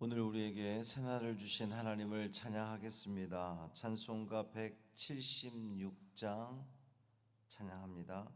오늘 우리에게 새날을 주신 하나님을 찬양하겠습니다. 찬송가 176장 찬양합니다.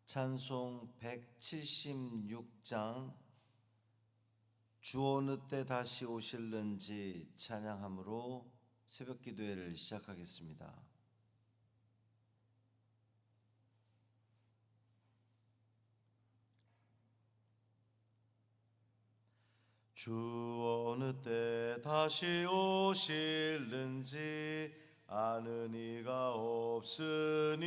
찬송 176장 주 어느 때 다시 오실는지 찬양함으로 새벽 기도회를 시작하겠습니다. 주 어느 때 다시 오실는지 아는 이가 없으니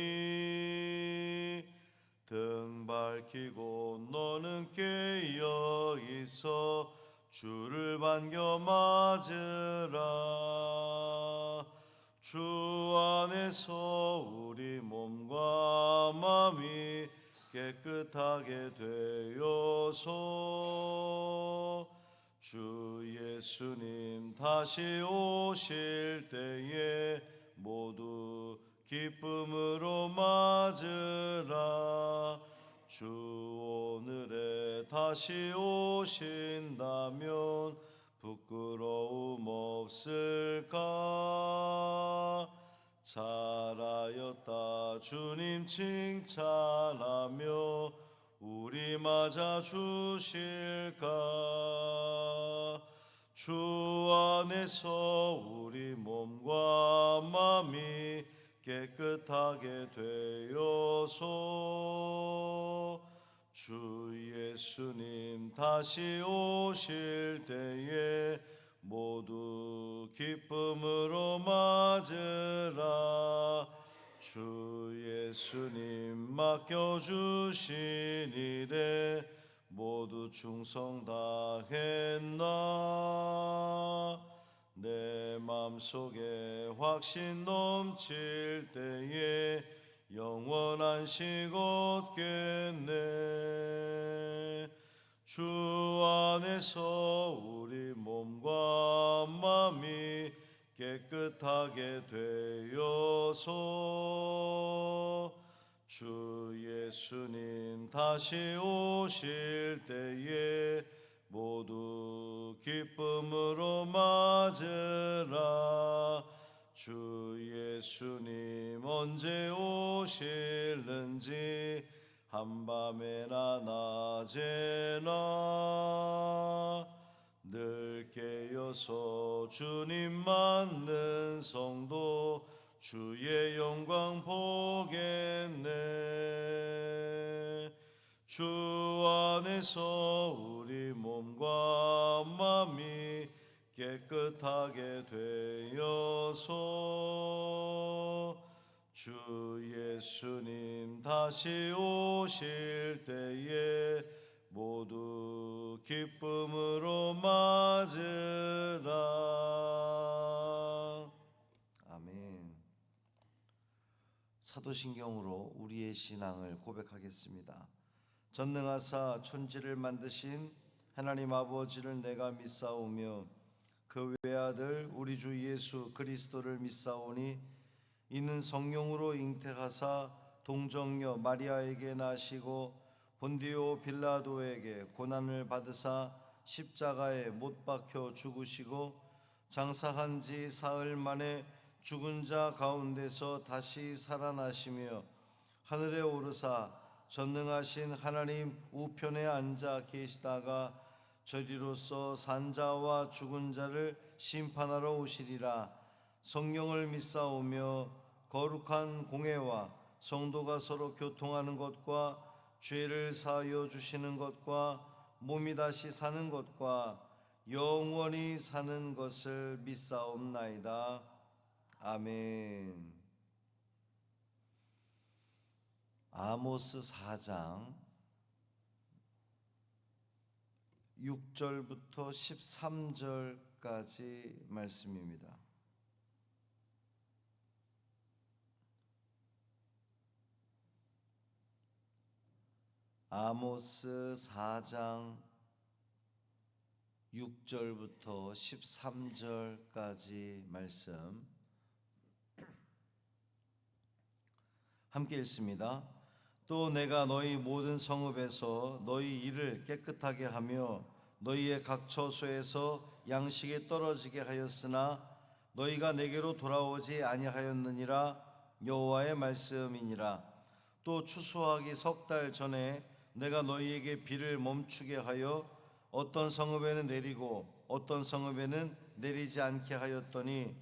등 밝히고 너는 깨어 있어 주를 반겨 맞으라. 주 안에서 우리 몸과 마음이 깨끗하게 되어서 주 예수님 다시 오실 때에 모두 기쁨으로 맞으라. 주 오늘에 다시 오신다면 부끄러움 없을까? 잘하였다 주님 칭찬하며 우리 맞아 주실까? 주 안에서 우리 몸과 마음이 깨끗하게 되어서 주 예수님 다시 오실 때에 모두 기쁨으로 맞으라. 주 예수님 맡겨주신 일에 모두 충성 다했나? 내 맘속에 확신 넘칠 때에 영원한 식 얻겠네. 주 안에서 우리 몸과 마음이 깨끗하게 되어서 주 예수님 다시 오실 때에 모두 기쁨으로 맞으라. 주 예수님 언제 오실는지 한밤에나 낮에나 늘 깨어서 주님 맞는 성도 주의 영광 보겠네. 주 안에서 우리 몸과 마음이 깨끗하게 되어서 주 예수님 다시 오실 때에 모두 기쁨으로 맞으라. 아멘. 사도신경으로 우리의 신앙을 고백하겠습니다. 전능하사 천지를 만드신 하나님 아버지를 내가 믿사오며 그 외아들 우리 주 예수 그리스도를 믿사오니 이는 성령으로 잉태하사 동정녀 마리아에게 나시고 본디오 빌라도에게 고난을 받으사 십자가에 못 박혀 죽으시고 장사한 지 사흘 만에 죽은 자 가운데서 다시 살아나시며 하늘에 오르사 전능하신 하나님 우편에 앉아 계시다가 저리로서 산자와 죽은 자를 심판하러 오시리라. 성령을 믿사오며 거룩한 공회와 성도가 서로 교통하는 것과 죄를 사하여 주시는 것과 몸이 다시 사는 것과 영원히 사는 것을 믿사옵나이다. 아멘. 아모스 4장 6절부터 13절까지 말씀입니다. 아모스 4장 6절부터 13절까지 말씀. 함께 읽습니다. 또 내가 너희 모든 성읍에서 너희 일을 깨끗하게 하며 너희의 각 처소에서 양식이 떨어지게 하였으나 너희가 내게로 돌아오지 아니하였느니라. 여호와의 말씀이니라. 또 추수하기 석 달 전에 내가 너희에게 비를 멈추게 하여 어떤 성읍에는 내리고 어떤 성읍에는 내리지 않게 하였더니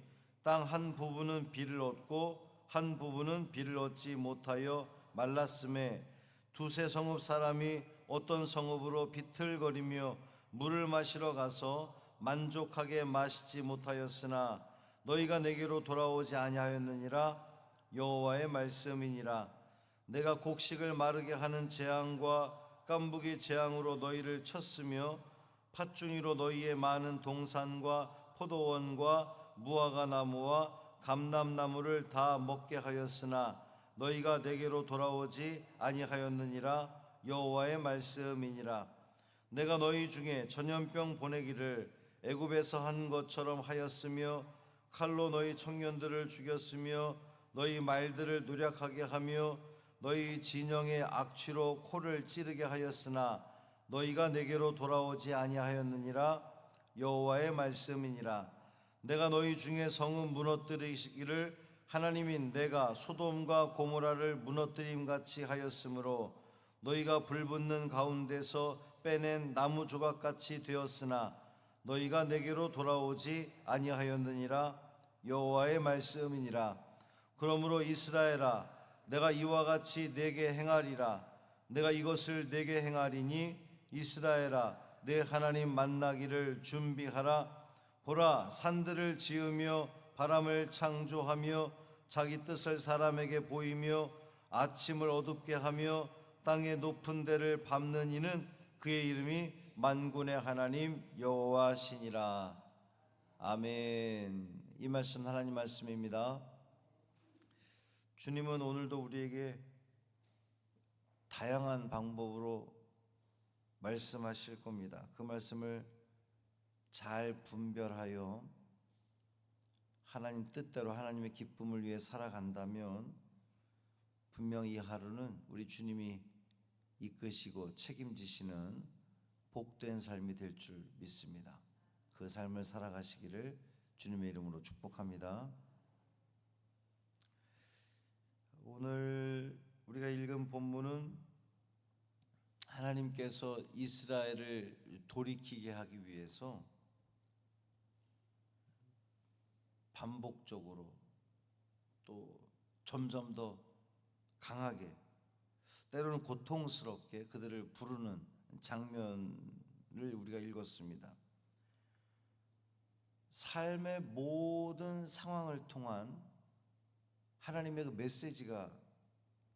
땅 한 부분은 비를 얻고 한 부분은 비를 얻지 못하여 말랐음에 두세 성읍 사람이 어떤 성읍으로 비틀거리며 물을 마시러 가서 만족하게 마시지 못하였으나 너희가 내게로 돌아오지 아니하였느니라. 여호와의 말씀이니라. 내가 곡식을 마르게 하는 재앙과 깐부기 재앙으로 너희를 쳤으며 팥중이로 너희의 많은 동산과 포도원과 무화과 나무와 감람나무를 다 먹게 하였으나 너희가 내게로 돌아오지 아니하였느니라. 여호와의 말씀이니라. 내가 너희 중에 전염병 보내기를 애굽에서 한 것처럼 하였으며 칼로 너희 청년들을 죽였으며 너희 말들을 노력하게 하며 너희 진영의 악취로 코를 찌르게 하였으나 너희가 내게로 돌아오지 아니하였느니라. 여호와의 말씀이니라. 내가 너희 중에 성읍 무너뜨리시기를 하나님인 내가 소돔과 고모라를 무너뜨림같이 하였으므로 너희가 불붙는 가운데서 빼낸 나무 조각같이 되었으나 너희가 내게로 돌아오지 아니하였느니라. 여호와의 말씀이니라. 그러므로 이스라엘아, 내가 이와 같이 내게 행하리라. 내가 이것을 내게 행하리니 이스라엘아, 내 하나님 만나기를 준비하라. 보라, 산들을 지으며 바람을 창조하며 자기 뜻을 사람에게 보이며 아침을 어둡게 하며 땅의 높은 데를 밟는 이는 그의 이름이 만군의 하나님 여호와시니라. 아멘. 이 말씀 하나님 말씀입니다. 주님은 오늘도 우리에게 다양한 방법으로 말씀하실 겁니다. 그 말씀을 잘 분별하여 하나님 뜻대로 하나님의 기쁨을 위해 살아간다면 분명히 이 하루는 우리 주님이 이끄시고 책임지시는 복된 삶이 될 줄 믿습니다. 그 삶을 살아가시기를 주님의 이름으로 축복합니다. 오늘 우리가 읽은 본문은 하나님께서 이스라엘을 돌이키게 하기 위해서 반복적으로 또 점점 더 강하게 때로는 고통스럽게 그들을 부르는 장면을 우리가 읽었습니다. 삶의 모든 상황을 통한 하나님의 그 메시지가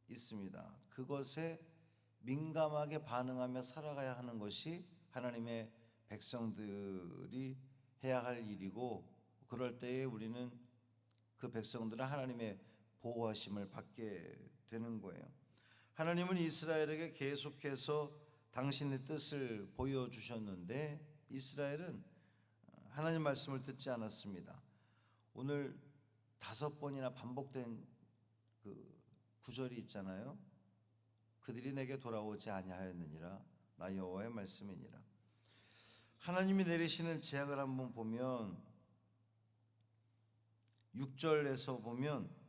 있습니다. 그것에 민감하게 반응하며 살아가야 하는 것이 하나님의 백성들이 해야 할 일이고, 그럴 때에 우리는 그 백성들은 하나님의 보호하심을 받게 되는 거예요. 하나님은 이스라엘에게 계속해서 당신의 뜻을 보여주셨는데 이스라엘은 하나님 말씀을 듣지 않았습니다. 오늘 5번이나 반복된 그 구절이 있잖아요. 그들이 내게 돌아오지 아니하였느니라. 나 여호와의 말씀이니라. 하나님이 내리시는 재앙을 한번 보면 6절에서 보면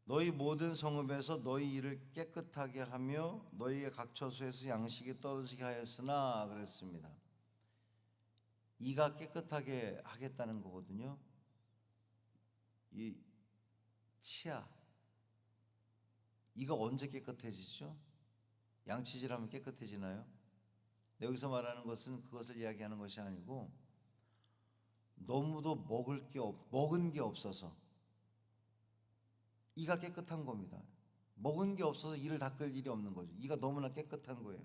너희 모든 성읍에서 너희 일을 깨끗하게 하며 너희의 각 처소에서 양식이 떨어지게 하였으나 그랬습니다. 이가 깨끗하게 하겠다는 거거든요. 이 치아, 이가 언제 깨끗해지죠? 양치질하면 깨끗해지나요? 여기서 말하는 것은 그것을 이야기하는 것이 아니고 너무도 먹은 게 없어서 이가 깨끗한 겁니다. 먹은 게 없어서 이를 닦을 일이 없는 거죠. 이가 너무나 깨끗한 거예요.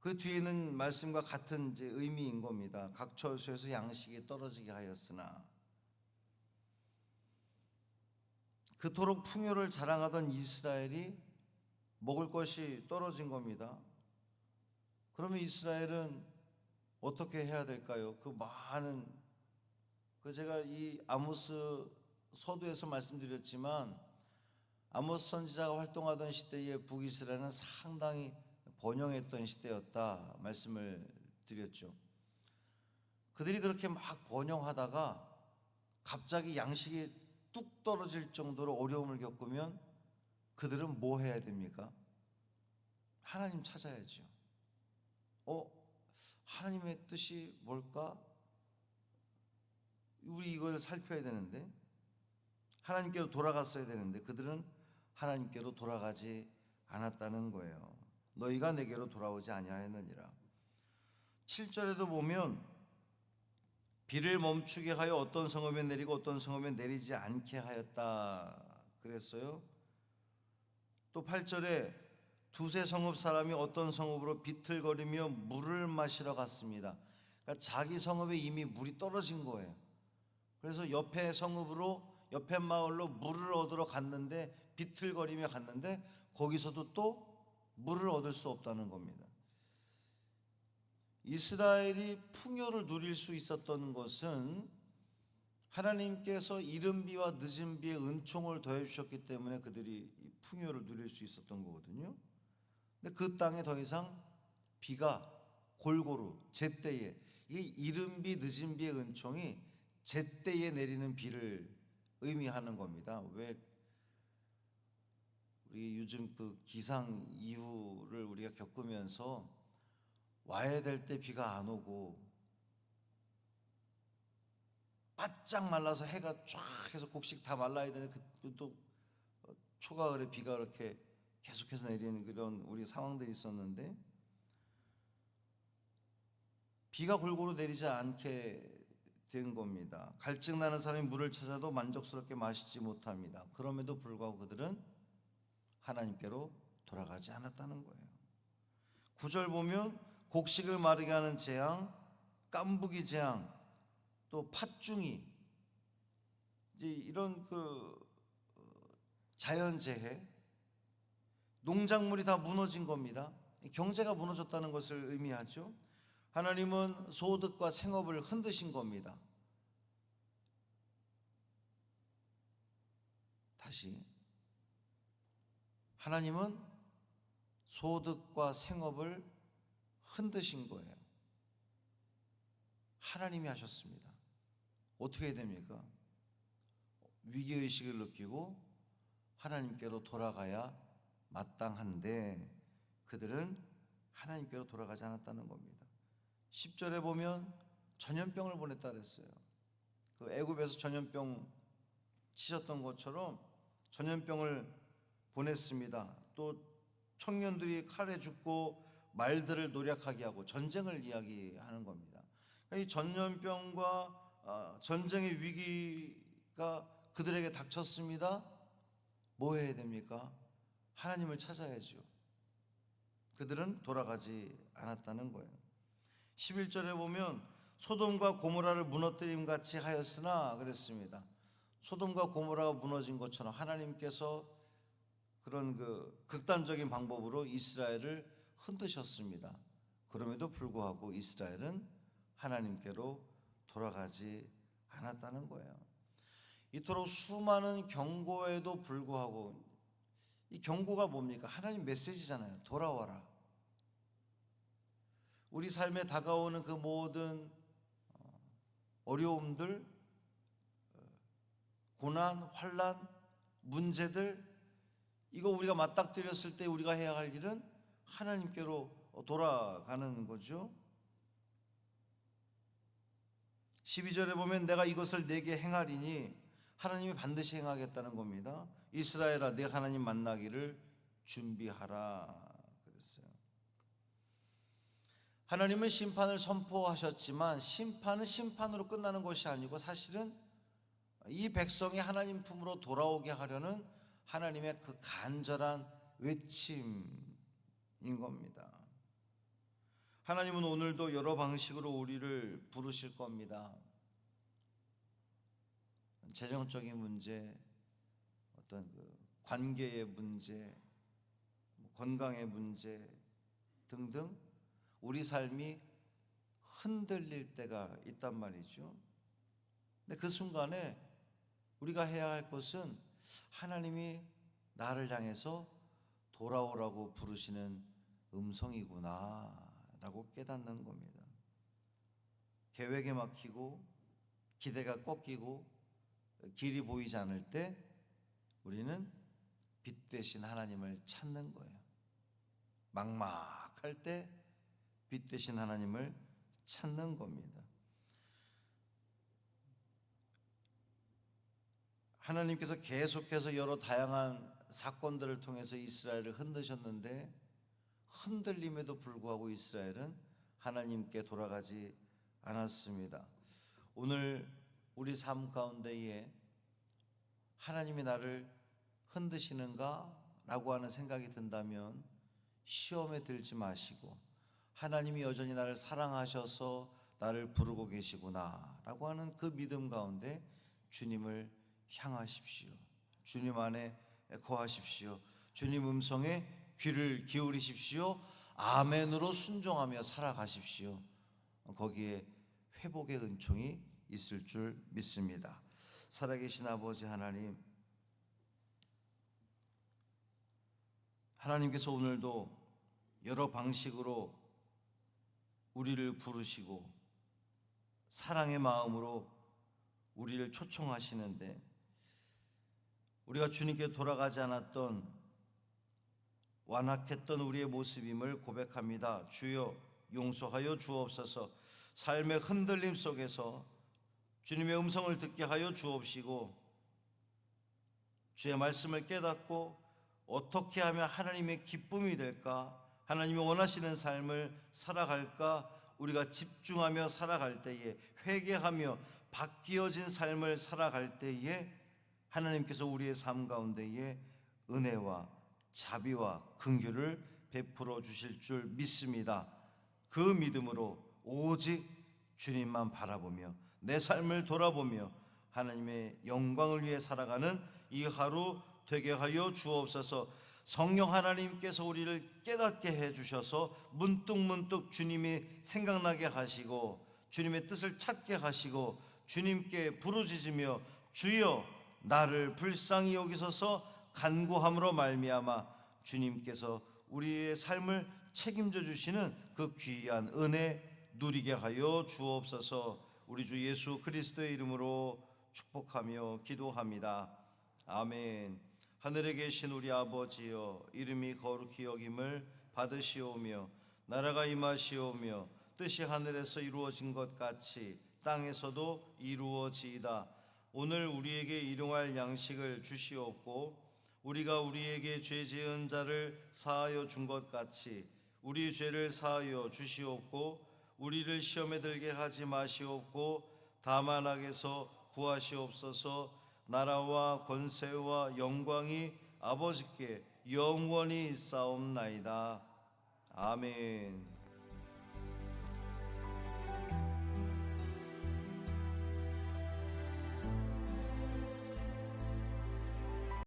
그 뒤에는 말씀과 같은 이제 의미인 겁니다. 각 처소에서 양식이 떨어지게 하였으나, 그토록 풍요를 자랑하던 이스라엘이 먹을 것이 떨어진 겁니다. 그러면 이스라엘은 어떻게 해야 될까요? 그 많은, 제가 이 아모스 서두에서 말씀드렸지만 아모스 선지자가 활동하던 시대에 북이스라엘은 상당히 번영했던 시대였다 말씀을 드렸죠. 그들이 그렇게 막 번영하다가 갑자기 양식이 뚝 떨어질 정도로 어려움을 겪으면 그들은 뭐 해야 됩니까? 하나님 찾아야죠. 하나님의 뜻이 뭘까? 우리 이걸 살펴야 되는데, 하나님께로 돌아갔어야 되는데 그들은 하나님께로 돌아가지 않았다는 거예요. 너희가 내게로 돌아오지 아니하였느니라. 7절에도 보면 비를 멈추게 하여 어떤 성읍에 내리고 어떤 성읍에 내리지 않게 하였다 그랬어요. 또 8절에 두세 성읍 사람이 어떤 성읍으로 비틀거리며 물을 마시러 갔습니다. 그러니까 자기 성읍에 이미 물이 떨어진 거예요. 그래서 옆에 성읍으로, 옆에 마을로 물을 얻으러 갔는데, 비틀거리며 갔는데 거기서도 또 물을 얻을 수 없다는 겁니다. 이스라엘이 풍요를 누릴 수 있었던 것은 하나님께서 이른 비와 늦은 비의 은총을 더해 주셨기 때문에 그들이 풍요를 누릴 수 있었던 거거든요. 근데 그 땅에 더 이상 비가 골고루 제때에, 이 이른 비 늦은 비의 은총이 제때에 내리는 비를 의미하는 겁니다. 왜 우리 요즘 그 기상 이후를 우리가 겪으면서 와야 될 때 비가 안 오고 바짝 말라서 해가 쫙 해서 곡식 다 말라야 되는데 또 초가을에 비가 이렇게 계속해서 내리는 그런 우리 상황들이 있었는데, 비가 골고루 내리지 않게 된 겁니다. 갈증 나는 사람이 물을 찾아도 만족스럽게 마시지 못합니다. 그럼에도 불구하고 그들은 하나님께로 돌아가지 않았다는 거예요. 9절 보면 곡식을 마르게 하는 재앙, 깐부기 재앙, 또 팥중이, 이제 이런 자연재해, 농작물이 다 무너진 겁니다. 경제가 무너졌다는 것을 의미하죠. 하나님은 소득과 생업을 흔드신 겁니다. 다시, 하나님은 소득과 생업을 흔드신 거예요. 하나님이 하셨습니다. 어떻게 해야 됩니까? 위기의식을 느끼고 하나님께로 돌아가야 마땅한데 그들은 하나님께로 돌아가지 않았다는 겁니다. 10절에 보면 전염병을 보냈다 그랬어요. 그 애굽에서 전염병 치셨던 것처럼 전염병을 보냈습니다. 또 청년들이 칼에 죽고 말들을 노략하게 하고 전쟁을 이야기하는 겁니다. 이 전염병과 전쟁의 위기가 그들에게 닥쳤습니다. 뭐 해야 됩니까? 하나님을 찾아야죠. 그들은 돌아가지 않았다는 거예요. 11절에 보면 소돔과 고모라를 무너뜨림 같이 하였으나 그랬습니다. 소돔과 고모라가 무너진 것처럼 하나님께서 그런 극단적인 방법으로 이스라엘을 흔드셨습니다. 그럼에도 불구하고 이스라엘은 하나님께로 돌아가지 않았다는 거예요. 이토록 수많은 경고에도 불구하고, 이 경고가 뭡니까? 하나님 메시지잖아요. 돌아와라. 우리 삶에 다가오는 그 모든 어려움들, 고난, 환난, 문제들, 이거 우리가 맞닥뜨렸을 때 우리가 해야 할 일은 하나님께로 돌아가는 거죠. 12절에 보면 내가 이것을 내게 행하리니 하나님이 반드시 행하겠다는 겁니다. 이스라엘아, 내 하나님 만나기를 준비하라 그랬어요. 하나님은 심판을 선포하셨지만 심판은 심판으로 끝나는 것이 아니고 사실은 이 백성이 하나님 품으로 돌아오게 하려는 하나님의 그 간절한 외침인 겁니다. 하나님은 오늘도 여러 방식으로 우리를 부르실 겁니다. 재정적인 문제, 어떤 관계의 문제, 건강의 문제 등등 우리 삶이 흔들릴 때가 있단 말이죠. 근데 그 순간에 우리가 해야 할 것은 하나님이 나를 향해서 돌아오라고 부르시는 음성이구나 라고 깨닫는 겁니다. 계획에 막히고 기대가 꺾이고 길이 보이지 않을 때 우리는 빛 대신 하나님을 찾는 거예요. 막막할 때 빛 대신 하나님을 찾는 겁니다. 하나님께서 계속해서 여러 다양한 사건들을 통해서 이스라엘을 흔드셨는데 흔들림에도 불구하고 이스라엘은 하나님께 돌아가지 않았습니다. 오늘 우리 삶 가운데에 하나님이 나를 흔드시는가? 라고 하는 생각이 든다면 시험에 들지 마시고 하나님이 여전히 나를 사랑하셔서 나를 부르고 계시구나 라고 하는 그 믿음 가운데 주님을 향하십시오. 주님 안에 거하십시오. 주님 음성에 귀를 기울이십시오. 아멘으로 순종하며 살아가십시오. 거기에 회복의 은총이 있을 줄 믿습니다. 살아계신 아버지 하나님, 하나님께서 오늘도 여러 방식으로 우리를 부르시고 사랑의 마음으로 우리를 초청하시는데 우리가 주님께 돌아가지 않았던 완악했던 우리의 모습임을 고백합니다. 주여 용서하여 주옵소서. 삶의 흔들림 속에서 주님의 음성을 듣게 하여 주옵시고 주의 말씀을 깨닫고 어떻게 하면 하나님의 기쁨이 될까, 하나님이 원하시는 삶을 살아갈까, 우리가 집중하며 살아갈 때에, 회개하며 바뀌어진 삶을 살아갈 때에 하나님께서 우리의 삶 가운데에 은혜와 자비와 긍휼을 베풀어 주실 줄 믿습니다. 그 믿음으로 오직 주님만 바라보며 내 삶을 돌아보며 하나님의 영광을 위해 살아가는 이 하루 되게 하여 주옵소서. 성령 하나님께서 우리를 깨닫게 해주셔서 문득문득 주님이 생각나게 하시고 주님의 뜻을 찾게 하시고 주님께 부르짖으며 주여 나를 불쌍히 여기소서 간구함으로 말미암아 주님께서 우리의 삶을 책임져 주시는 그 귀한 은혜 누리게 하여 주옵소서. 우리 주 예수 그리스도의 이름으로 축복하며 기도합니다. 아멘. 하늘에 계신 우리 아버지여, 이름이 거룩히 여김을 받으시오며 나라가 임하시오며 뜻이 하늘에서 이루어진 것 같이 땅에서도 이루어지이다. 오늘 우리에게 일용할 양식을 주시옵고 우리가 우리에게 죄 지은 자를 사하여 준 것 같이 우리 죄를 사하여 주시옵고 우리를 시험에 들게 하지 마시옵고 다만 악에서 구하시옵소서. 나라와 권세와 영광이 아버지께 영원히 있사옵나이다. 아멘.